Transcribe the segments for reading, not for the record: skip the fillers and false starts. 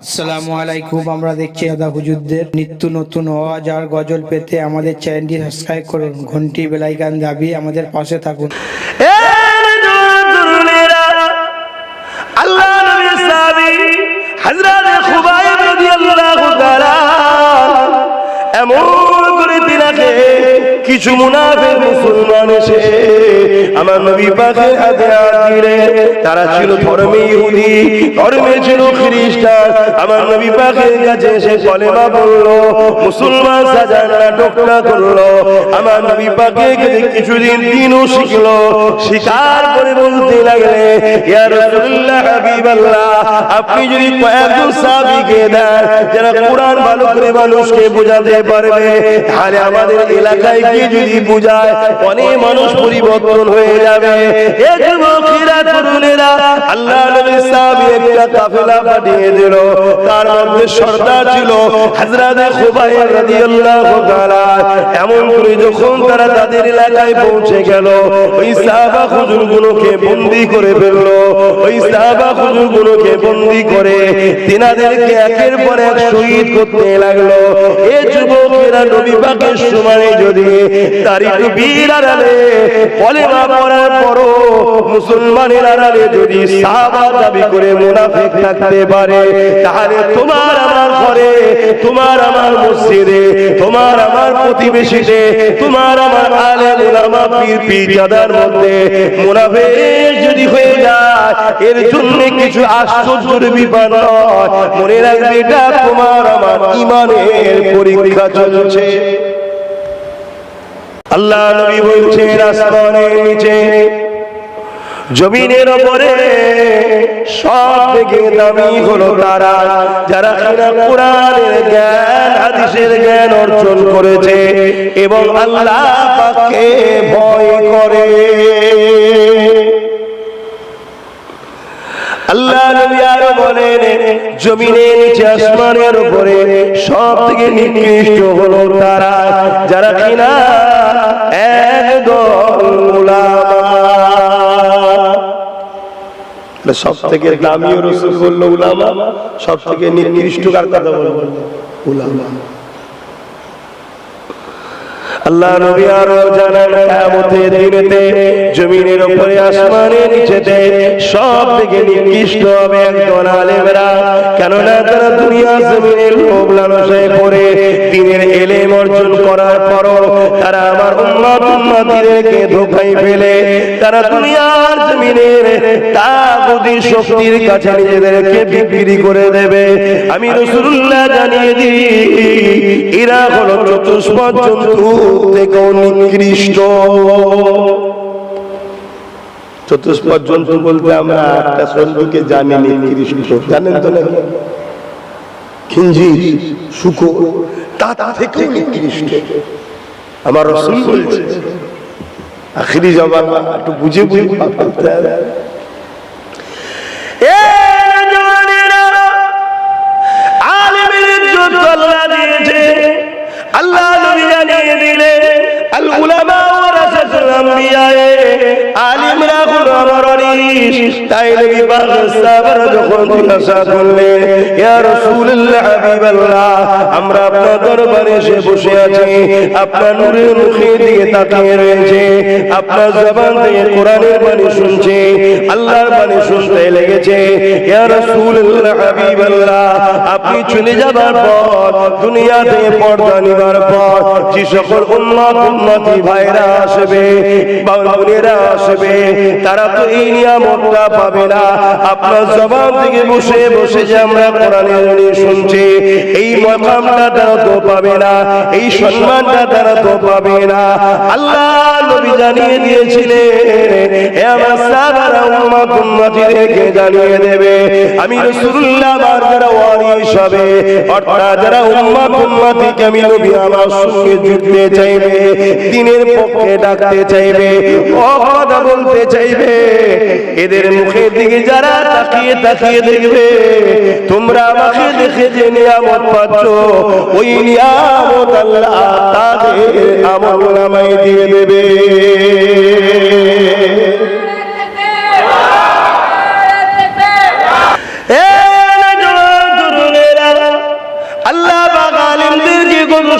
আসসালামু আলাইকুম। আমরা দেখছি দাদা হুজুরদের নিত্য নতুন আওয়াজ আর গজল পেতে আমাদের চ্যানেলটি সাবস্ক্রাইব করুন, ঘন্টি বেলাইকান দাবিয়ে আমাদের পাশে থাকুন। আল্লাহ নবীর সাহাবী হযরত খুবাইব রাদিয়াল্লাহু তাআলা এমন করে দিনাকে কিছু মুনাফিক মুসলমান এসে আমার নবী পাকের হাতে হাত দিলে। তারা ছিল ধর্মে ইহুদি, ধর্মে ছিল খ্রিস্টান। আমার নবী পাকের কাছে এসে কলেমা পড়লো, মুসলমান সাজার নাটকটা করলো। আমার নবী পাকের কাছে কিছুদিন দিনও শিখলো। শিকার করে বলতে লাগলে, ইয়া রাসূলুল্লাহ হাবিবাল্লাহ, আপনি যদি কয়েকজন সাহাবীকে দেন যারা কোরআন ভালো করে মানুষকে বোঝাতে পারবে, তাহলে আমাদের এলাকায় কি যদি বুঝায় অনেক মানুষ পরিবর্তন হয়ে যাবে। এই যুবকেরা তরুণেরা আল্লাহ নবীর সাহাবী একটা কাফেলা পাঠিয়ে দিল। তার মধ্যে সর্দার ছিল হযরত খুবাইব রাদিয়াল্লাহু তাআলা। এমন করে যখন তারা তাদের এলাকায় পৌঁছে গেল, ওই সাহাবা হুজুরগুলোকে বন্দী করে ফেললো। ওই সাহাবা হুজুরগুলোকে বন্দী করে তিনাদেরকে একের পর এক শহীদ করতে লাগলো। এই যুবকেরা নবী পাকের সময় যদি দাড়ি টুপির আড়ালে কলেমা পড়ার পরও মুসলমানের আড়ালে যদি সাহাবা দাবি করে মুনাফিক থাকতে পারে, তাহলে তোমার আমার ঘরে, তোমার আমার মসজিদে, তোমার আমার প্রতিবেশীতে, তোমার আমার আলেম উলামা পীর পীরজাদার মধ্যে মুনাফিক যদি হয়ে যায়, এর জন্য কিছু আশ্চর্যের বিপদ নয়। মনে রাখবে এটা তোমার আমার ঈমানের পরীক্ষা চলছে। আল্লাহ নবী বলছেন, আসমানের নিচে জমিনের উপরে সব থেকে দামি হলো তারা যারা কোরআনের জ্ঞান হাদিসের জ্ঞান অর্জন করেছে এবং আল্লাহ পাককে ভয় করে। আল্লাহ নবী আরো বলেন, জমিনের নিচে আসমানের উপরে সব থেকে নিকৃষ্ট হলো তারা যারা কিনা একদল উলামা। সব থেকে দামি রাসূল বলল উলামা, সব থেকে নিকৃষ্ট কার কথা বলল? উলামা। আল্লাহ নবী আরো জানান, কিয়ামতের দিনেতে জমিনের উপরে আসমানের নিচেতে সব থেকে নিকৃষ্ট হবে একদল আলেমরা। কেননা তারা দুনিয়া জমিনের লোভ লালসায় পড়ে দ্বীনের ইলম অর্জন করার পরও তারা আমার উম্মতদেরকে ধোঁকায় ফেলে তারা দুনিয়ার জমিনের তাগুতি শক্তির কাছে নিজেদেরকে বিক্রি করে দেবে। আমি রাসূলুল্লাহ জানিয়ে দিই, এরা হলো চতুষ্পদ জন্তু থেকেও নিকৃষ্ট। চতুষ্পদ জন্তু বলতে আমরা একটা জন্তুকে জানি নিকৃষ্ট, জানেন তো নাকি? খিঞ্জির, শূকর, তা থেকেও নিকৃষ্ট। আমার রাসূল বলছে, আখিরি জামানা একটু বুঝে বুঝে ভাবতে হবে। আলেমের ইজ্জত আল্লাহ দিয়েছে। আল্লাহ নবী জানিয়ে দিলেন, আল উলামা ওয়ারাসাতুল আম্বিয়া, আলেমরা হলো আমার ওয়ারিস। তাই নবী পাক সাহাবারা যখন জিজ্ঞাসা করলেন, ইয়া রাসূলুল্লাহ হাবিবাল্লাহ, আমরা আপনার দরবারে এসে বসে আছি, আপনার নূরের মুখে দিকে তাকিয়ে রয়েছে, আপনার জবান থেকে কোরআনের বাণী শুনছি, আল্লাহর বাণী শুনতে লেগেছে। ইয়া রাসূলুল্লাহ হাবিবাল্লাহ, আপনি চলে যাবার পর দুনিয়াতে পর্দা নিবার পর যে সকল উম্মতি ভাইরা আসবে বা বোনেরা আসবে, তারা তো এই নিয়ামতটা পাবে না। আপনার জবান থেকে বসে বসে যে আমরা কোরআনের বাণী শুনছি, এই মাকামটা তারা তো পাবে না, এই সম্মানটা তারা তো পাবে না। আল্লাহ নবী জানিয়ে দিয়েছিলেন, হে আমার সাহাবারা উম্মতিদেরকে জানিয়ে দেবে, আমি রাসূলুল্লাহ আমার যারা ওয়ারিস হবে, অর্থাৎ যারা উম্মতিকে আমি নবী আমার সঙ্গে জুড়তে চাইবে, দ্বীনের পক্ষে ডাকতে চাইবে, কথা বলতে চাইবে, এদের মুখের দিকে যারা তাকিয়ে তাকিয়ে দেখবে, তোমরা আমাকে দেখে যে নিয়ামত পাচ্ছ, ওই নিয়ামত আল্লাহ তাদের আমলনামায় দিয়ে দেবে।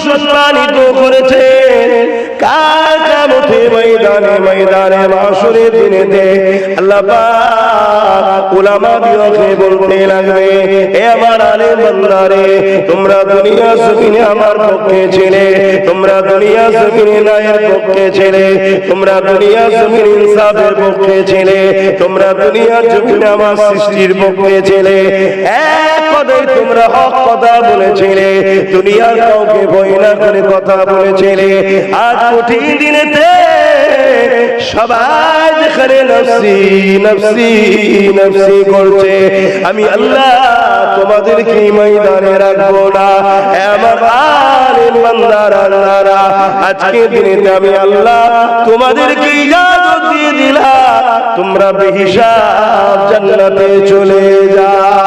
সম্মানিত করেছে কাল কিয়ামতে ময়দানে মাশরের দিনেতে আল্লাহ পাক উলামা দিওকে বলতে লাগবে, এ আমার আলেম বান্দারে, তোমরা দুনিয়া জমিনে আমার পক্ষে ছিলে, তোমরা দুনিয়া জমিনে ন্যায়ের পক্ষে ছিলে, তোমরা দুনিয়া জমিনে ইনসাফের পক্ষে ছিলে, তোমরা দুনিয়া জমিনে আমার সৃষ্টির পক্ষে ছিলে, এক কথায় তোমরা হক কথা বলেছিলে, দুনিয়ার কাউকে ভয় না করে কথা বলেছিলে। আজ কঠিন দিনেতে সবাই যেখানে নফসি নফসি নফসি করছে, আমি আল্লাহ তোমাদেরকে ময়দানে রাখবো না। আমার আলেম বান্দারা আল্লাহরা, আজকে দিনেতে আমি আল্লাহ তোমাদেরকে ইজাজত দিয়ে দিলাম, তোমরা বেহিসাব জান্নাতে চলে যাও।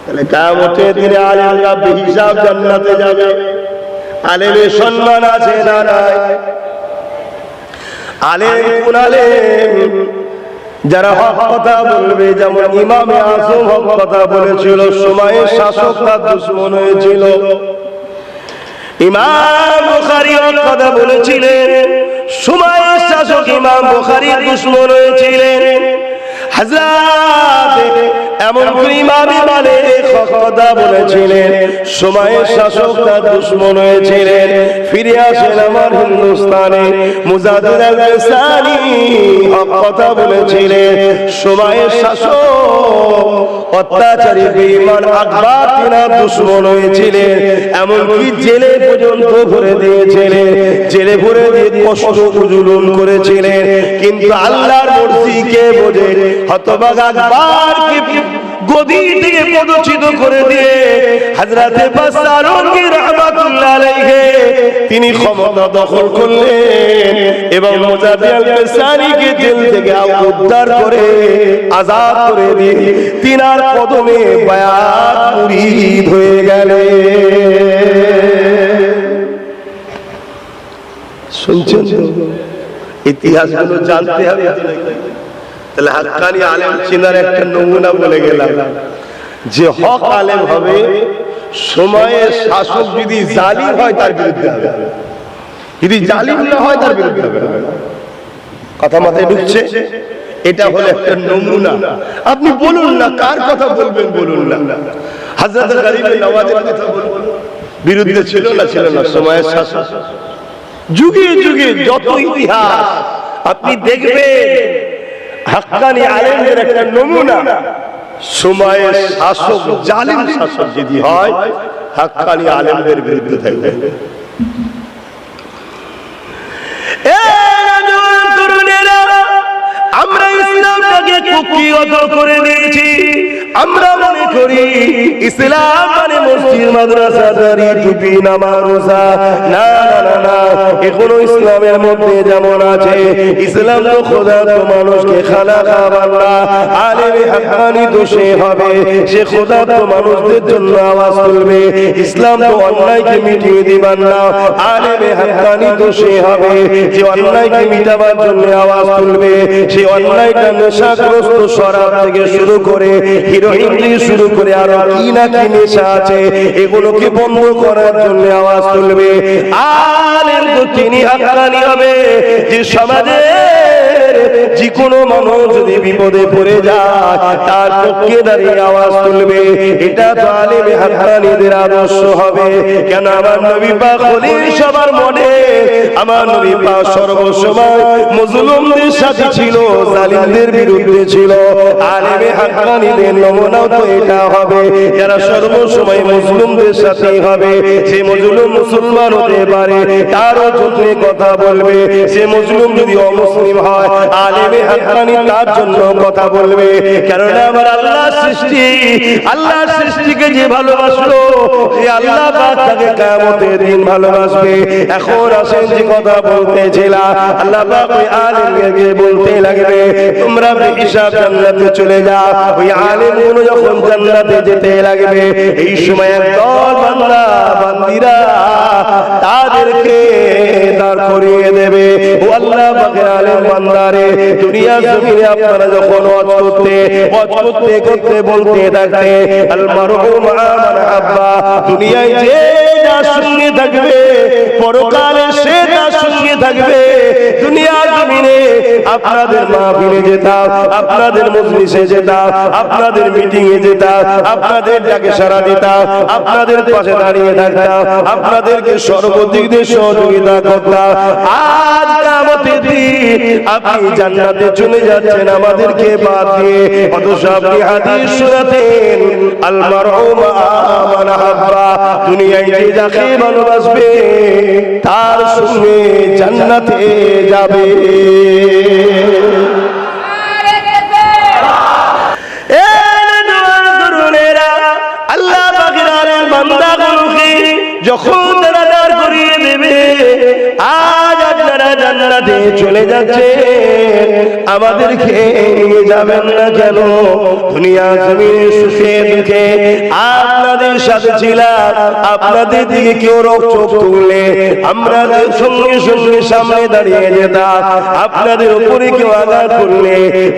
তাহলে কিয়ামতের দিনে আলেমরা বেহিসাব জান্নাতে যাবে। আলেমের সম্মান আছে না নাই? আলেম কোন আলেম? যারা হক কথা বলবে, যেমন ইমামে আযম হক কথা বলেছিল, সময়ের শাসক তার দুশমন হয়েছিল। ইমাম বুখারী হক কথা বলেছিলেন, সময়ের শাসক ইমাম বুখারীর দুশমন হয়েছিলেন। হযরত এমন ইমাম মালিক হক কথা বলেছিলেন, সময়ের শাসক তার দুশমন হয়েছিলেন। ফিরে আসেন আমার হিন্দুস্তানে, মুজাদ্দিদ আল-কাসানি হক কথা বলেছিলেন, সময়ের শাসক অত্যাচারী বেঈমান আকবর তিনার দুশমন হয়েছিলেন, এমনকি জেলে পর্যন্ত ভরে দিয়েছিলেন, জেলে ভরে দিয়ে কষ্ট জুলুম করেছিলেন। কিন্তু আল্লাহর মর্জিকে বোঝে হতভাগা আকবরকে গদি থেকে পদচ্যুত করে দিয়ে হযরতে বাসসারুঙ্গি রাহমাতুল্লাহ আলাইহি তিনি ক্ষমতা দখল করলেন এবং মুজাদ্দিদ আল-কাসানিকে জেল থেকে উদ্ধার করে আজাদ করে দিয়ে তিনার কদমে বায়াত মুরিদ হয়ে গেলেন। শুনছেন? ইতিহাসগুলো জানতে হবে। তাহলে হাক্কানি আলেম চিনার একটা নমুনা বলে গেলাম, যে হক আলেম হবে, সময়ের শাসক যদি জালিম হয় তার বিরুদ্ধে হবে, যদি জালিম না হয় তার বিরুদ্ধে হবে। কথা মাথায় ঢুকছে? এটা হলো একটা নমুনা। আপনি বলুন না, কার কথা বলবেন বলুন না। হযরত গরিব নওয়াজের কথা বলুন, বিরুদ্ধে ছিল না ছিল না সময়ের শাসক? যুগে যুগে যত ইতিহাস আপনি দেখবেন, হাক্কানি আলেমদের একটা নমুনা, সময়ের শাসক জালিম শাসক যদি হয়, হাক্কানি আলেমদের বিরুদ্ধে থাকবে। আমরা ইসলামটাকে কুক্ষিগত করে দিয়েছি। আমরা মনে করি ইসলাম মানে মসজিদ, মাদ্রাসা, দাড়ি, টুপি, নামাজ, রোজা। না না না না, এখনো ইসলামের মধ্যে যেমন আছে, ইসলাম তো খোদা তো মানুষকে খানা খাবার না। আলেমে হাক্কানি তো সে হবে, সে খোদা তো মানুষদের জন্য আওয়াজ তুলবে। ইসলাম তো অন্যায়কে মিটিয়ে দিবার না। আলেমে হাক্কানি তো সে হবে, যে অন্যায়কে মিটাবার জন্য আওয়াজ তুলবে। সে অন্যায়টা নেশাগ্রস্ত শরাব থেকে শুরু করে, হিরোইন থেকে শুরু করে আরো কি না কি নেশা আছে, এগুলোকে বন্ধ করার জন্য আওয়াজ তুলবে। আলেম তো তিনি হাক্কানি হবে, যে সমাজে যে কোনো মানুষ যদি বিপদে পড়ে যায় তার পক্ষে দাঁড়িয়ে আওয়াজ তুলবে। এটা তো আলেমে হাক্কানিদের আদর্শ হবে। কেন? আমার নবী পাক হলেন সবার মনে, আমার নবী পাক সর্বসময় মজলুমদের সাথে ছিল, জালিমদের বিরুদ্ধে ছিল। আলেমে হাক্কানিদের নমুনাও তো এটা হবে, যারা সর্বসময় মজলুমদের সাথেই হবে। সে মজলুম মুসলমান হতে পারে, তারও জন্য কথা বলবে। সে মজলুম যদি অমুসলিম হয়, আলেমে হাক্কানি তার জন্য কথা বলবে। কারণ আমার আল্লাহর সৃষ্টি, আল্লাহর সৃষ্টিকে যে ভালোবাসলো, সে আল্লাহ পাক তাকে কিয়ামতের দিন ভালোবাসবে। এখন আসেন যে কথা বলতেছিলাম, আল্লাহ পাক ওই আলেমকে বলতে লাগবে, তোমরা বেহিসাব জান্নাতে চলে যাও। ওই আলেমগুলো যখন জান্নাতে যেতে লাগবে, এই সময় একদল বান্দা বান্দিরা তাদেরকে দাঁড় করিয়ে দেবে। ও আল্লাহ পাকের আলেম বান্দারে, দুনিয়া জমিনে আপনারা যখন ওয়াজ করতে বলতে থাকতে আল মারহু মা মান আব্বা, দুনিয়ায় যে যার সঙ্গে থাকবে পরকালে সে তার সঙ্গে থাকবে। দুনিয়া জমিনে আপনাদের মাহফিলে যেতাম, আপনাদের মজলিসে যেতাম, আপনাদের মিটিং এ যেতাম, আপনাদের ডাকে সাড়া দিতাম, আপনাদের পাশে দাঁড়িয়ে থাকতাম, আপনাদেরকে সর্বদিক দিয়ে সহযোগিতা করতাম। আজ কিয়ামতের দিন আপনি জান্নাতে চলে যাচ্ছেন আমাদেরকে বাদ দিয়ে, অথচ আপনি হাদিস শোনাতেন আল মারহু মা মান আহাব্বা, দুনিয়ায় যে যাকে ভালোবাসবে তার সঙ্গে জান্নাতে যাবে। আল্লাহ পাকের আলেম বান্দাগুলোকে যখন তারা দাঁড় করিয়ে দেবে, আজ আপনারা জান্নাতে চলে যাচ্ছে, আমাদেরকে নিয়ে যাবেন না কেন? দুনিয়া জমিনে সুখে দুঃখে আপনাদের সাথে ছিলাম, আপনাদের দিকে কেউ চোখ তুললে আমরা সঙ্গে সঙ্গে সামনে দাঁড়িয়ে যেতাম, আপনাদের উপরে কেউ আঘাত করলে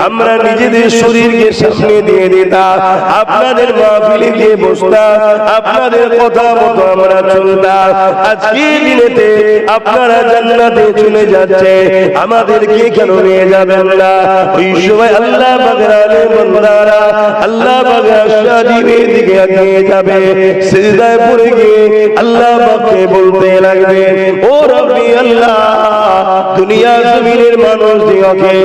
আমরা নিজেদের শরীরকে সামনে দিয়ে দিতাম, আপনাদের মাহফিলে গিয়ে বসতাম, আপনাদের কথা মতো আমরা চলতাম। আজকে দিনেতে আপনারা জান্নাতে চলে যাচ্ছে, আমাদেরকে কেন নিয়ে যাবেন না? ওই সময় আল্লাহ পাকের আলেম বান্দারা আল্লাহ পাকের আশীর্বাদের দিকে এগিয়ে যাবে, সিজদায় পড়ে গিয়ে আল্লাহ পাককে বলতে লাগবে, ও রব্বি আল্লাহ, দুনিয়া জমিনের মানুষ দিগকে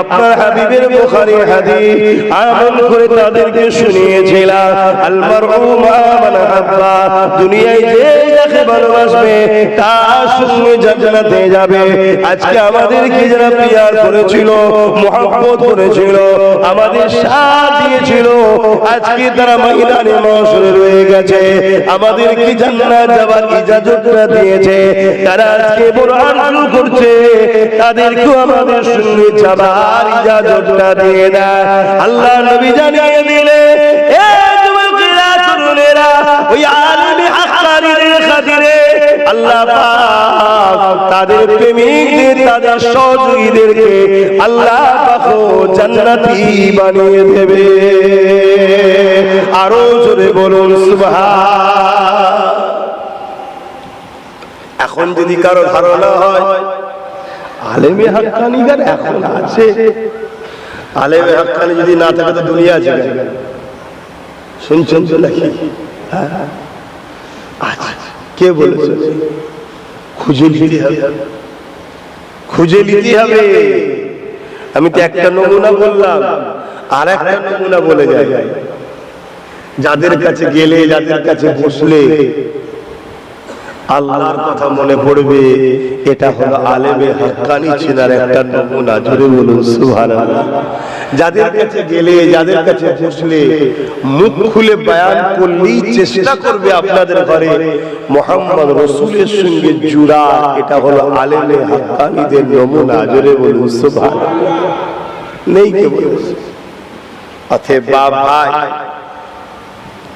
আপনার হাবিবের বুখারী হাদিস আমল করে তাদেরকে শুনিয়েছিলাম, আল মারহু মা মান আহাব্বা, দুনিয়ায় যে যাকে ভালোবাসবে তার সঙ্গে জান্নাতে যাবে। আজকে আমাদেরকে যারা প্রিয়ার করেছিল, মুহাব্বত করেছিল, আমাদের সাথ দিয়েছিল, আজকে তারা ময়দানে মাশরে রয়ে গেছে, আমাদেরকে জান্নাত যাওয়ার ইজাজতটা দিয়েছে, তারা আজকে বড় আনন্দ করছে, তাদেরকেও আমাদের সঙ্গে যাবার ইজাজতটা দিয়ে দেয়। আল্লাহ নবী জানিয়ে দিলে, এ যুবকেরা তরুণেরা, ওই আলেমে হাক্কানিদের খাতিরে আল্লাহ পাক তাদের প্রেমিকদের, তাদের সহযোগীদেরকে আল্লাহ পাক জান্নাতি বানিয়ে দেবে। আরো জোরে বলুন সুবহান। এখন যদি কারো ধারণা হয় আলেমে হাক্কানিগার এখন আছে, আলেমে হাক্কানি যদি না থাকে তো দুনিয়া আছে, শুনছেন তো নাকি? আচ্ছা, কে বলেছে? খুঁজে নিতে হবে, খুঁজে নিতে হবে। আমি তো একটা নমুনা বললাম, আর একটা নমুনা বলে যাই, যাদের কাছে গেলে, যাদের কাছে বসলে আল্লাহর কথা মনে পড়বে, এটা হলো আলেমে হাক্কানি চেনার একটা নমুনা। জোরে বলুন সুবহানাল্লাহ। যাদের কাছে গেলে, যাদের কাছে বসলে মুখ খুলে বয়ান করলেই চেষ্টা করবে আপনাদের ঘরে মুহাম্মদ রাসূলের সঙ্গে জুড়া, এটা হলো আলেমে হাক্কানিদের নমুনা। জোরে বলুন সুবহানাল্লাহ। নেই কে বলেছে? অতএব বাপ ভাই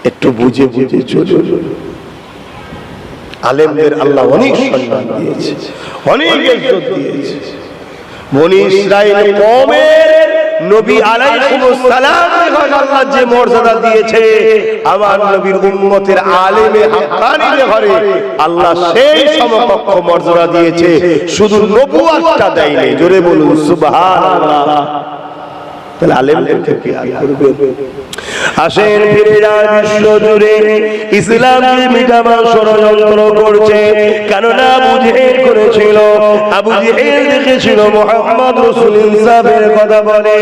একটু বুঝে বুঝে চলুন। আলেমদের আল্লাহ অনেক সম্মান দিয়েছে, অনেক ইজ্জত দিয়েছে। বনি ইসরাইল কওমের নবী আলাইহিস সালাম আল্লাহ যে মর্যাদা দিয়েছে, আমার নবীর উম্মতের আলেমে হাক্কানিদের ঘরে আল্লাহ সেই সমকক্ষ মর্যাদা দিয়েছে, শুধু নবুয়তটা দেয়নি। জোরে বলুন সুবহানাল্লাহ। তাহলে আলেমদেরকে কি আর করবে? আসেন ফিরে যান বিশ্ব জুড়ে ইসলামকে মিটাবার ষড়যন্ত্র করছে, কেননা আবু জেহেল করেছিল। আবু জেহেল দেখেছিল মুহাম্মদ রাসূল ইনসাফের কথা বলে,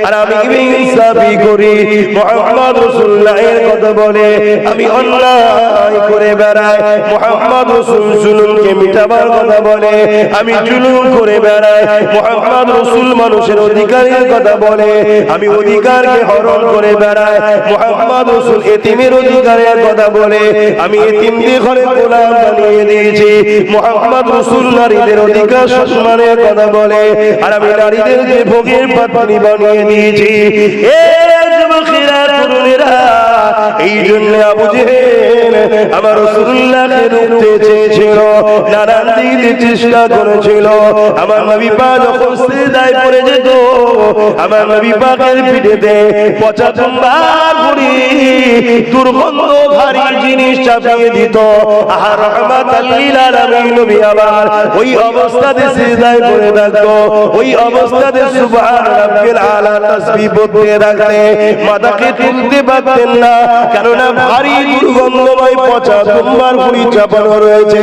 আর আমি ইনসাফই করি। মুহাম্মদ রাসূলুল্লাহের কথা বলে আমি অন্যায় করে বেড়াই। মুহাম্মদ রাসূল জুলুমকে মিটাবার কথা বলে আমি জুলুম করে বেড়াই। মুহাম্মদ রাসূল মানুষের অধিকারের কথা বলে আমি অধিকারকে হরণ করে বেড়াই। মুহাম্মদ রাসূল এতিমের অধিকারের কথা বলে আমি এতিমদের ঘরে গোলাম বানিয়ে দিয়েছি। মুহাম্মদ রাসূল নারীদের অধিকার সম্মানের কথা বলে আর আমি নারীদেরকে ভোগের পাত্রী বানিয়ে দিয়েছি। এ যুবকেরা তরুণেরা, এই জন্য আবু জেহেল আমার রাসূলুল্লাহকে রুখতে চেয়েছিল, নানান দিক দিয়ে চেষ্টা করেছিল। আমার নবী পাক যখন সিজদায় পড়ে যেত, আমার নবী পাকের পিঠেতে পচা তুম্বার ভুঁড়ি দুর্গন্ধ ভারী জিনিস চাপিয়ে দিত। আর রাহমাতাল লিল আলামিন নবী আমার ওই অবস্থাতে সিজদায় পড়ে থাকতো, ওই অবস্থাতে সুবহান রাব্বিল আলা তাসবিহ পড়তে থাকতে মাথাকে তুলতে পারতেন না, কেননা ভারী দুর্গন্ধময় পচা তুম্বার ভুঁড়ি চাপানো রয়েছে।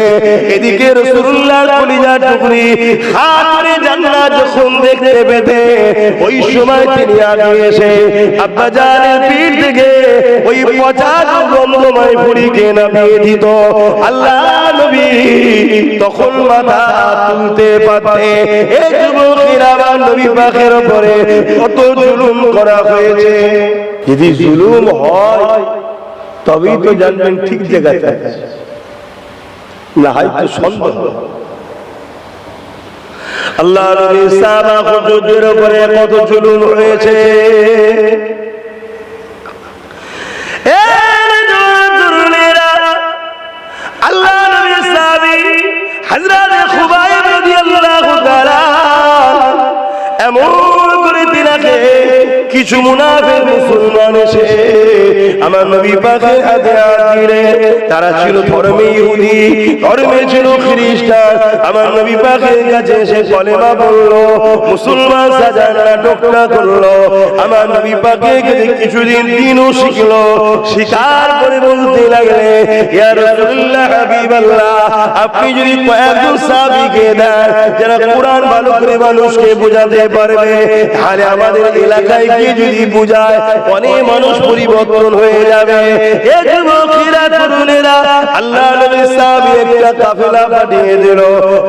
এদিকে রাসূলুল্লাহর কলিজার টুকরি খাতরে জান্নাত যখন দেখতে পেতে, ওই সময় তিনি আগে এসে আব্বা জানের পিঠ থেকে ওই পচা দুর্গন্ধময় ভুঁড়িকে নামিয়ে দিত। আল্লাহ নবী তখন মাথা তুলতে পারতে। এই যুবকেরা আমার নবী পাকের উপরে কত জুলুম করা হয়েছে। যদি জুলুম হয় তবেই তো জানবেন ঠিক জায়গাতে আছে, না হয়তো সন্দেহ। আল্লাহ নবী সাহাবা হুজুরদের উপরে কত জুলুম হয়েছে। আল্লাহ নবীর সাহাবী হযরত খুবাইব রাদিয়াল্লাহু তাআলা এমন করে তিনাকে কিছু মুনাফিক মুসলমান এসে আমার নবী পাকের হাতে হাত দিলে। তারা ছিল ধর্মে ইহুদি, ধর্মে ছিল খ্রিস্টান। আমার নবী পাকের কাছে এসে কলেমা বললো, মুসলমান সাজার নাটকটা করলো। আমার নবী পাকের কাছে কিছুদিন দিনও শিখলো, শিকার করে বলতে লাগলে, ইয়া রাসূলুল্লাহ হাবিবাল্লাহ, আপনি যদি কয়েকজন সাহাবীকে দেন যারা কোরআন ভালো করে মানুষকে বোঝাতে পারবে, তাহলে আমাদের এলাকায় গিয়ে যদি বুঝায় অনেক মানুষ পরিবর্তন হয়ে যাবে। এই যুবকেরা তরুণেরা আল্লাহ নবীর সাহাবী একটা কাফেলা পাঠিয়ে দিল।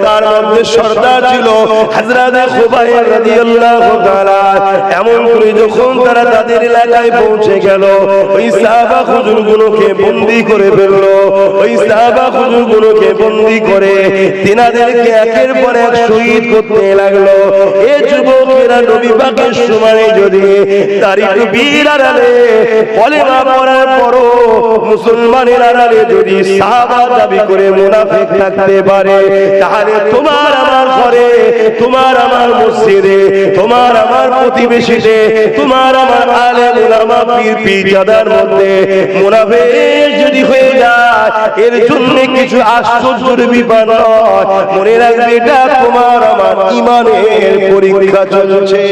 তার মধ্যে সর্দার ছিল হযরত খুবাইব রাদিয়াল্লাহু তাআলা। এমন করে যখন তারা তাদের এলাকায় পৌঁছে গেল, ওই সাহাবা হুজুরগুলোকে বন্দী করে ফেললো। ওই সাহাবা হুজুরগুলোকে বন্দী করে তিনাদেরকে একের পর এক শহীদ করতে লাগলো। এই যুবকেরা নবী পাকের সময় যদি দাড়ি টুপির আড়ালে কলেমা পড়ার পরও মুসলমানের আড়ালে যদি সাহাবা দাবি করে মুনাফিক থাকতে পারে, তাহলে তোমার আমার ঘরে, তোমার আমার মসজিদে, তোমার আমার প্রতিবেশীতে, তোমার আমার আলেম উলামা পীর পীরজাদার মধ্যে মুনাফিক যদি হয়ে যায়, এর জন্য কিছু আশ্চর্যের ব্যাপার নয়। মনে রাখবে এটা তোমার আমার ঈমানের পরীক্ষা চলছে।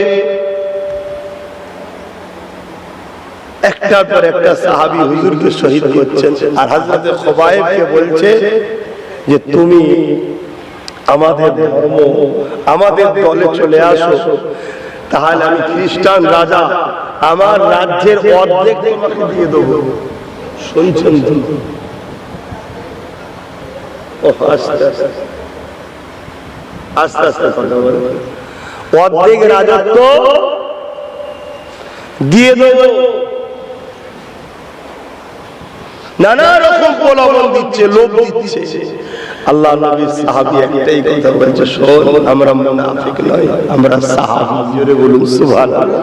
একটার পর একটা সাহাবী হুজুরকে শহীদ করছেন, আর হযরত খুবাইবকে বলছে যে তুমি আমাদের ধর্ম, আমাদের দলে চলে আসো, তাহলে আমি খ্রিস্টান রাজা আমার রাজ্যের অর্ধেক তোমাকে দিয়ে দেবো। শুনছেন তো? আস্তে আস্তে কথা বলে, অর্ধেক রাজত্ব দিয়ে দেবো। নানা রকম প্রলোভন দিচ্ছে, লোভ দিচ্ছে। আল্লাহ নবীর সাহাবী একটাই কথা বলছে, শোন, আমরা মুনাফিক নই, আমরা সাহাবী। জোরে বলুন সুবহানাল্লাহ।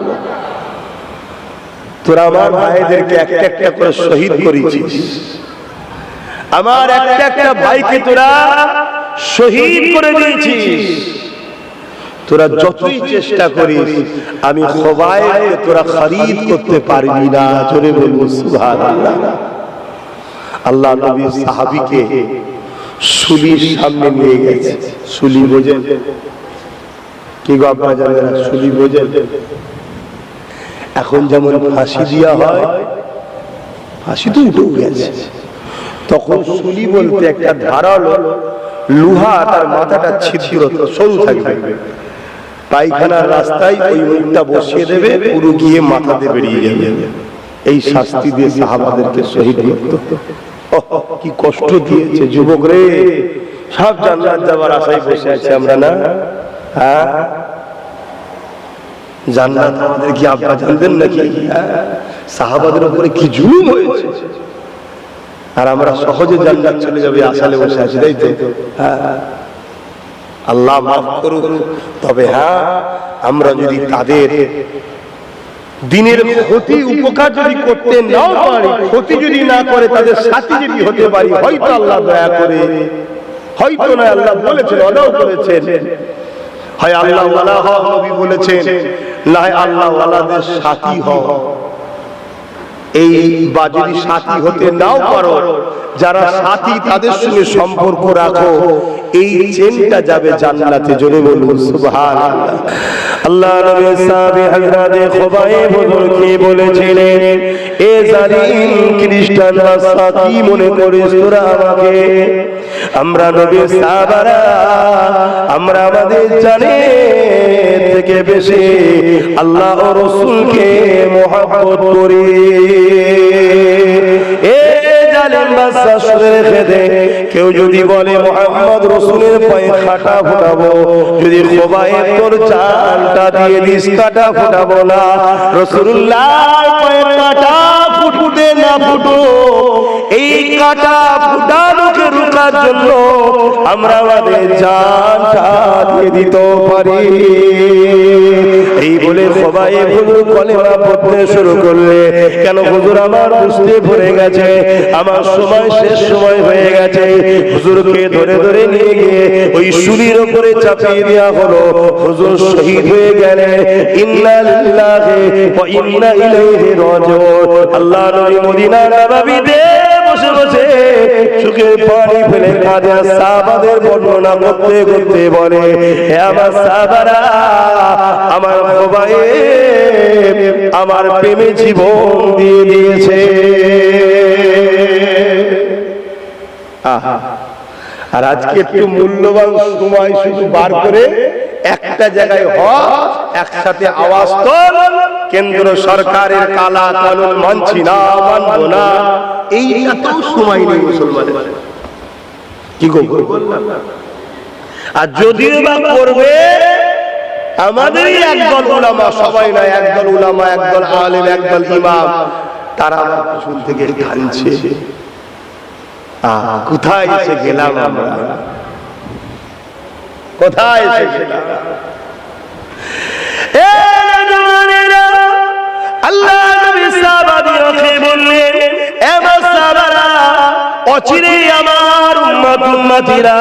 তোরা আমার ভাইদেরকে একটা একটা করে শহীদ করেছিস, আমার একটা একটা ভাইকে তোরা শহীদ করে দিয়েছিস। তোরা যতই চেষ্টা করিস, আমি খুবাইবকে তোরা খরিদ করতে পারবি না। জোরে বলুন সুবহানাল্লাহ। আল্লাহ নবী সাহাবীকে সুলির সামনে নিয়ে গেছে। সুলি বোঝেন কি গো আপনারা জানেন? সুলি বোঝেন? এখন যেমন ফাঁসি দেওয়া হয়, ফাঁসি তো উঠে গেছে, তখন সুলি বলতে একটা ধারালো লোহা, তার মাথাটা ছিদ্র সরু থাকবে, পায়খানার রাস্তায় ওই মুখটা বসিয়ে দেবে, পুরো গিয়ে মাথাতে বেরিয়ে যাবে। এই শাস্তি দিয়ে সাহাবাদেরকে শহীদ করত। কি কষ্ট দিয়েছে যুবক রে! সব জান্নাত যাবার আশায় বসে আছি আমরা, না? হ্যাঁ, জান্নাত আমাদের কি আপনারা জানতেন নাকি? সাহাবাদের উপরে কি জুলুম হয়েছে, আর আমরা সহজে জান্নাত চলে যাবে আশায় বসে আছি, তাই তো? হ্যাঁ, আল্লাহ মাফ করুক। তবে হ্যাঁ, আমরা যদি তাদের দিনের ক্ষতি উপকার যদি করতে নাও পারি, ক্ষতি যদি না করে তাদের সাথী যদি হতে পারি, হয়তো আল্লাহ দয়া করে, হয়তো না আল্লাহ বলেছেন, অদাও করেছেন, হয় আল্লাহ ওয়ালা হও নবী বলেছেন, না হয় আল্লাহ ওয়ালাদের সাথী হও। এই বা যদি সাথী হতে নাও পারো, যারা সাথী তাদের সঙ্গে সম্পর্ক রাখো, এই চেনটা যাবে জান্নাতে। জোরে বলুন সুবহানাল্লাহ। আল্লাহ নবী সাহাবে হযরতে খুবাইব হুজুরকে বলেছিলেন, এ জালিম খ্রিস্টানরা সাথী মনে করিস তোরা আমাকে। আমরা নবী সাহাবারা আমরা আমাদের জানের থেকে বেশি আল্লাহ ও রাসূলকে মহব্বত করি। এ জালিম বাদশা শুনে রেখে দে, কেউ যদি বলে মুহাম্মদ রাসূলের পায়ে কাঁটা ফোটাবো, যদি খুবাইব তোর চালটা দিয়ে দিস কাঁটা ফোটাবো না। রাসূলুল্লাহর পায়ে কাঁটা ফুটতে না ফুটো, এই কাঁটা ফুটানোকে রোকার জন্য আমরা আমাদের জানটা দিয়ে দিতে পারি। এই বলে খুবাইব হুজুর কলেমা পড়তে শুরু করলে, কেন হুজুর আমার বুঝতে ভরে গেছে, আমার সময় শেষ সময় হয়ে গেছে। হুজুরকে ধরে ধরে নিয়ে গিয়ে ওই শুলির উপরে চাপিয়ে দেওয়া হলো। হুজুর শহীদ হয়ে গেলেন। ইন্না লিল্লাহি ওয়া ইন্না ইলাইহি রাজিউন। আল্লাহ নবী মদিনা নববীতে বসে বসে চোখের পানি ফেলে কাঁদে। সাহাবাদের বর্ণনা করতে করতে বলে, হে আমার সাহাবারা, আমার খুবাইব আমার প্রেমে জীবন দিয়ে দিয়েছে। আর আজকে একটু মূল্যবান সময় শুধু বার করে একটা জায়গায় হজ একসাথে আওয়াজ তোল, কেন্দ্র সরকারের কালা কানুন মানছি না, মানবো না, এইটাতেও সময় নেই মুসলমানের। কি গো বললাম? আর যদিও বা করবে আমাদেরই একদল উলামা, সবাই নয়, একদল উলামা, একদল আলেম, একদল ইমাম, তারা পিছন থেকে কাঁদছে। কোথায় এসে গেলাম আমরা, কোথায় এসে গেলাম? আল্লাহ নবী সাহাবাদেরকে বললেন, এ সাহাবারা, অচিরেই আমার উম্মত উম্মতিরা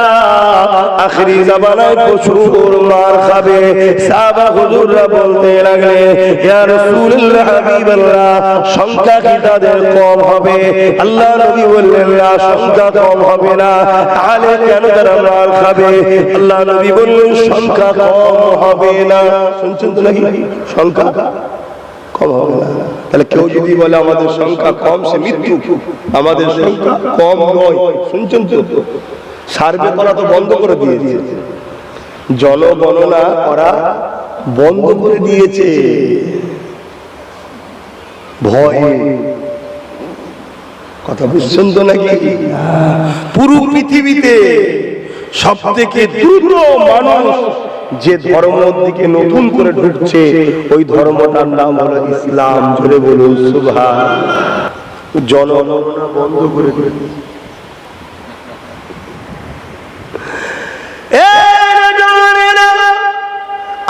আখিরি জামানায় প্রচুর মার খাবে। সাহাবা হুজুররা বলতে লাগলেন, ইয়া রাসূলুল্লাহ, হাবিবাল্লাহ, সংখ্যা কি তাদের কম হবে? আল্লাহ নবী বললেন, না, সংখ্যা কম হবে না। তাহলে কেন তারা মার খাবে? আল্লাহ নবী বললেন, সংখ্যা কম হবে না। শুনছেন তো নাকি? সংখ্যা কম হবে না। তাহলে কেউ যদি বলে আমাদের সংখ্যা কম, সে মৃত্যু। আমাদের সংখ্যা কম নয়। শুনছেন তো? সার্ভে করা তো বন্ধ করে দিয়েছে, জনগণনা করা বন্ধ করে দিয়েছে ভয়ে। কথা বুঝছেন তো নাকি? পুরো পৃথিবীতে সব থেকে দ্রুত মানুষ যে ধর্মের দিকে নতুন করে ঢুকছে, ওই ধর্মটার নাম হলো ইসলাম। জোরে বলুন সুবহানাল্লাহ। জনগণনা বন্ধ করে দিয়েছে।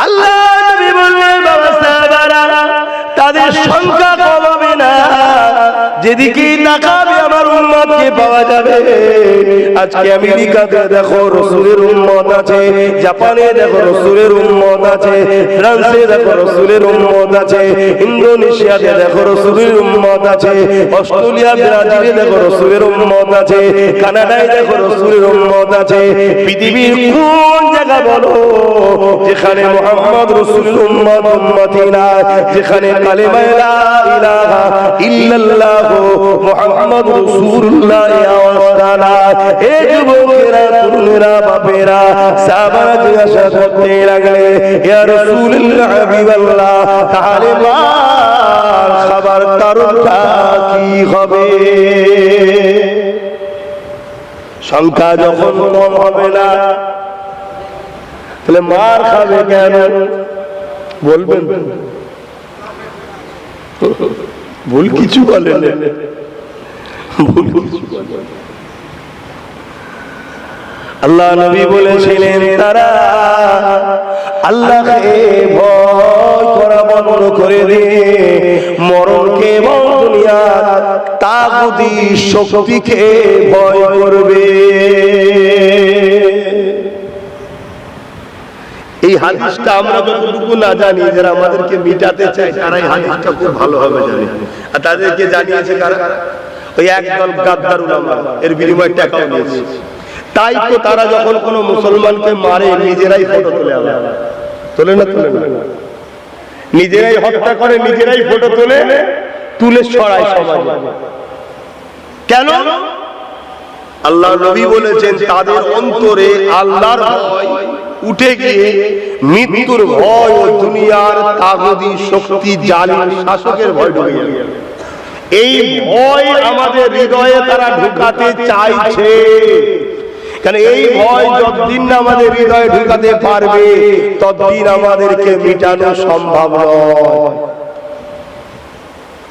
আল্লাহ নবী বললেন, বাবা সাহাবারা, তাদের সংখ্যা কম হবে না। যেদিকে তাকাবে আমার উম্মতকে পাওয়া যাবে। আজকে আমেরিকাতে দেখো রাসূলের উম্মত আছে, জাপানে দেখো রাসূলের উম্মত আছে, ফ্রান্সে দেখো রাসূলের উম্মত আছে, ইন্দোনেশিয়াতে দেখো রাসূলের উম্মত আছে, অস্ট্রেলিয়া ব্রাজিলে দেখো রাসূলের উম্মত আছে, কানাডায় দেখো রাসূলের উম্মত আছে। পৃথিবীর কোন জায়গা বলো যেখানে মুহাম্মদ রাসূলের উম্মত উম্মতি না, যেখানে কালেমা লা ইলাহা ইল্লাল্লাহ মুহাম্মদ রাসূলুল্লাহ আওয়াজদানা। এই যুবকেরা, তরুণেরা, বাপেরা, সাহাবারা জিজ্ঞাসা করতে লাগলে, ইয়া রাসূলুল্লাহ, হাবিবাল্লাহ, তাহলে মার খাবার কারণটা কি হবে? সংখ্যা যখন কম হবে না, তাহলে মার খাবে কেন? বলবেন? ভুল কিছু বলেন, ভুল কিছু বলেন। আল্লাহ নবী বলেছিলেন, তারা আল্লাহকে ভয় করা বন্ধ করে দিয়ে মরণকে এবং দুনিয়ার তাগুতি শক্তিকে ভয় করবে। এই হাদিসটা আমরা যতটুকু না জানি, যারা আমাদেরকে মিটাতে চায় তারা এই হাদিসটা খুব ভালোভাবে জানে। আর তাদেরকে জানিয়েছে কারা? ওই একদল গাদ্দার উলামা, এর বিনিময়ে টাকাও নিয়েছে। তাই তো তারা যখন কোনো মুসলমানকে মারে নিজেরাই ফটো তোলে না, নিজেরাই হত্যা করে, নিজেরাই ফটো তুলে ছড়ায় সমাজে। কেন? আল্লাহর নবী বলেছেন তাদের অন্তরে আল্লাহর ভয় উঠে গিয়ে মৃত্যুর ভয় ও দুনিয়ার তাগুতি শক্তি জালিম শাসকের ভয় ঢুকে গেছে। এই ভয় আমাদের হৃদয়ে তারা ঢুকাতে চাইছে। কারণ এই ভয় যতদিন না আমাদের হৃদয়ে ঢুকাতে পারবে ততদিন আমাদেরকে মিটানো সম্ভব নয়।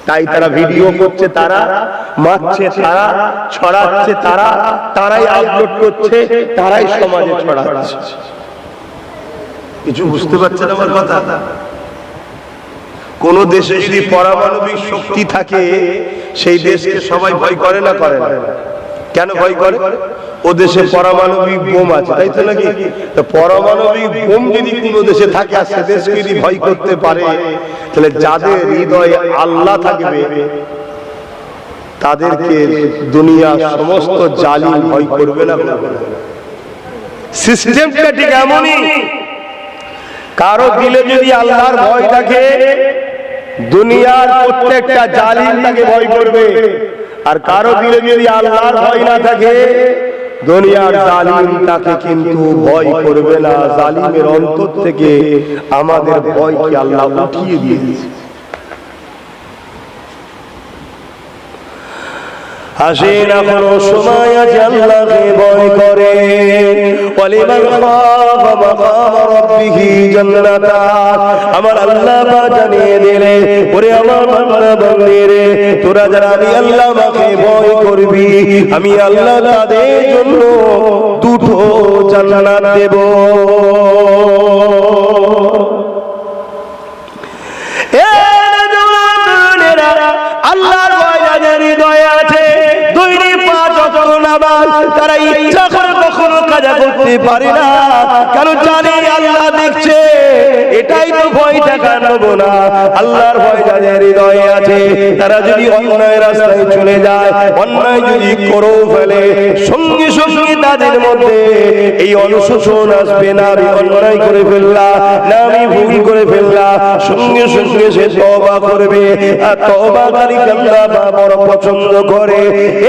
তাই তারা ভিডিও করছে, তারা মারছে, তারা ছড়াচ্ছে, তারাই আপলোড করছে, তারাই সমাজে ছড়াচ্ছে। কিছু বুঝতে পারছেন আমার কথা? কোন দেশে যদি পারমাণবিক শক্তি থাকে সেই দেশকে সবাই ভয় করে না? করে না। কেন ভয় করে? ও দেশে পারমাণবিক বোম আছে, তাই তো নাকি? তো পারমাণবিক বোম যদি কোন দেশে থাকে আর সে দেশকে যদি ভয় করতে পারে, তাহলে যাদের হৃদয়ে আল্লাহ থাকবে তাদেরকে দুনিয়া সমস্ত জালিম ভয় করবে না? সিস্টেমটা ঠিক এমনই। কারো দিলে যদি আল্লাহর ভয় থাকে, দুনিয়ার প্রত্যেকটা জালিম তাকে ভয় করবে। আর কারো দিলে যদি আল্লাহর ভয় না থাকে, দুনিয়ার জালিম তাকে কিন্তু ভয় করবে না। জালিমের অন্তর থেকে আমাদের ভয়কে আল্লাহ উঠিয়ে দিয়েছে। আসেন এখনো সময় আছে আল্লাহকে ভয় করে। ওয়ালিমান খাফা মাকাম রাব্বিহি জান্নাতান। আমার আল্লাহ পাক জানিয়ে দিলে, ওরে আমার বান্দা বান্দিরে, তোরা যারা আমি আল্লাহ পাকে ভয় করবি, আমি আল্লাহ তাদের জন্য দুটো জান্নাত দেব। আল্লাহর ভয় যাদের হৃদয়ে আছে, দৈনিক 5 ওয়াক্ত নামাজ তারা ইচ্ছা করে কখনো কাজা করতে পারে না। কারণ জানে আল্লাহ দেখছে। এটাই তো ভয়টা কাটবো না। আল্লাহর ভয় যাদের হৃদয়ে আছে, তারা যদি অন্যায় রাস্তায় চলে যায়, অন্যায় যদি করেও ফেলে, সঙ্গে সঙ্গে তাদের মধ্যে এই অনুশোচন আসবে না আমি অন্যায় করে ফেললাম, না আমি ভুল করে ফেললাম। সঙ্গে সঙ্গে সে তওবা করবে। আর তওবাকারী আল্লাহ বড় পছন্দ করে।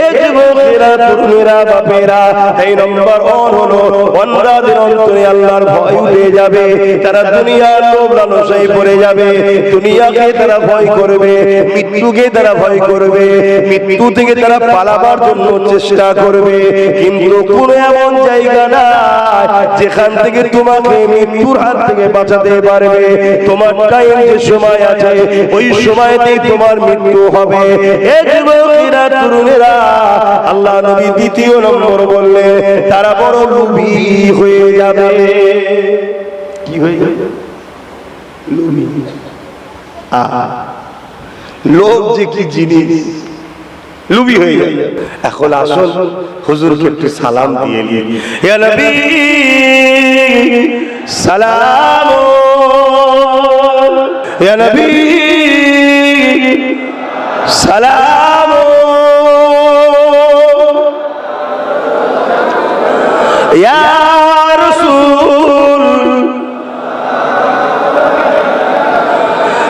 এই যুবকেরা, তরুণেরা, বাপেরা, এই নম্বর হলো বান্দাদের অন্তরে আল্লাহর ভয় উঠে যাবে। তারা দুনিয়ার লোভ লালসায় পড়ে যাবে। দুনিয়াকে তারা ভয় করবে, মৃত্যুকে তারা ভয় করবে, মৃত্যু থেকে তারা পালাবার জন্য চেষ্টা করবে। কিন্তু কোন এমন জায়গা নাই যেখান থেকে তোমাকে মৃত্যুর হাত থেকে বাঁচাতে পারবে। তোমার টাইম যে সময় আছে, ওই সময়তেই তোমার মৃত্যু হবে। এই যুবকেরা, তরুণেরা, আল্লাহ নবী দ্বিতীয় নম্বর বললে তারা বড় লোভী হয়ে যাবে। কি হয়ে যাবে? লোভী। লোভ যে কি জিনিস, লোভী হয়ে যাবে। এখন আসল হুজুরকে একটু সালাম দিয়ে নিয়ে, ইয়া নবী সালাম, ইয়া নবী সালাম, ইয়া রাসূল,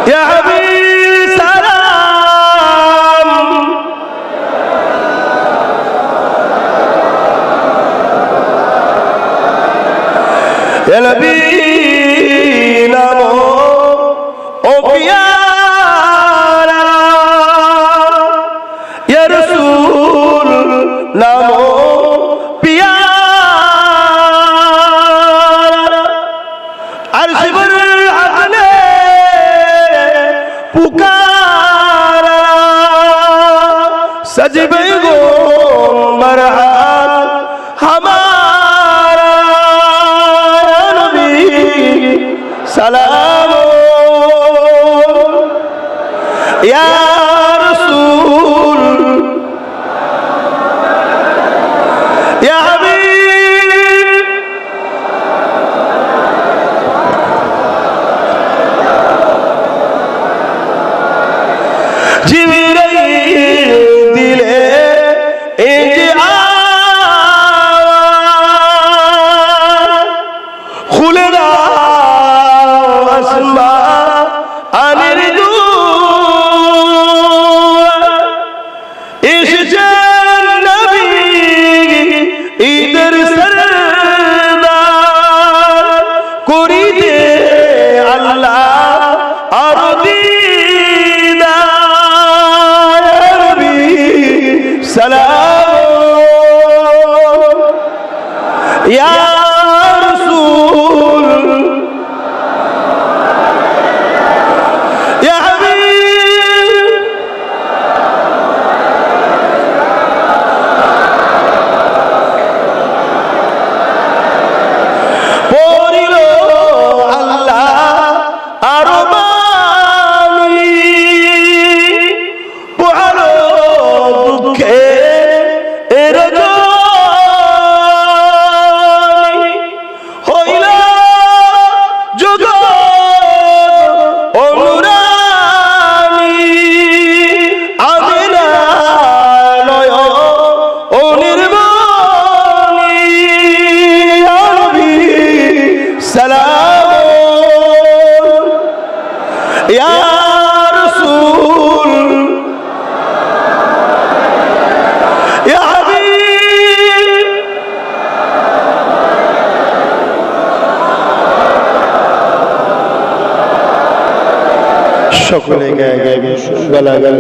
ইয়া হাবিব সালাম, ইয়া নবী নামো ও পিয়ারা, ইয়া রাসূল নামো পিয়ারা। আরশ पर अपने पुकारा, सजबे गो मरहम हमारा नबी सलाम। সকলে গায়ে গায়ে গালাগাল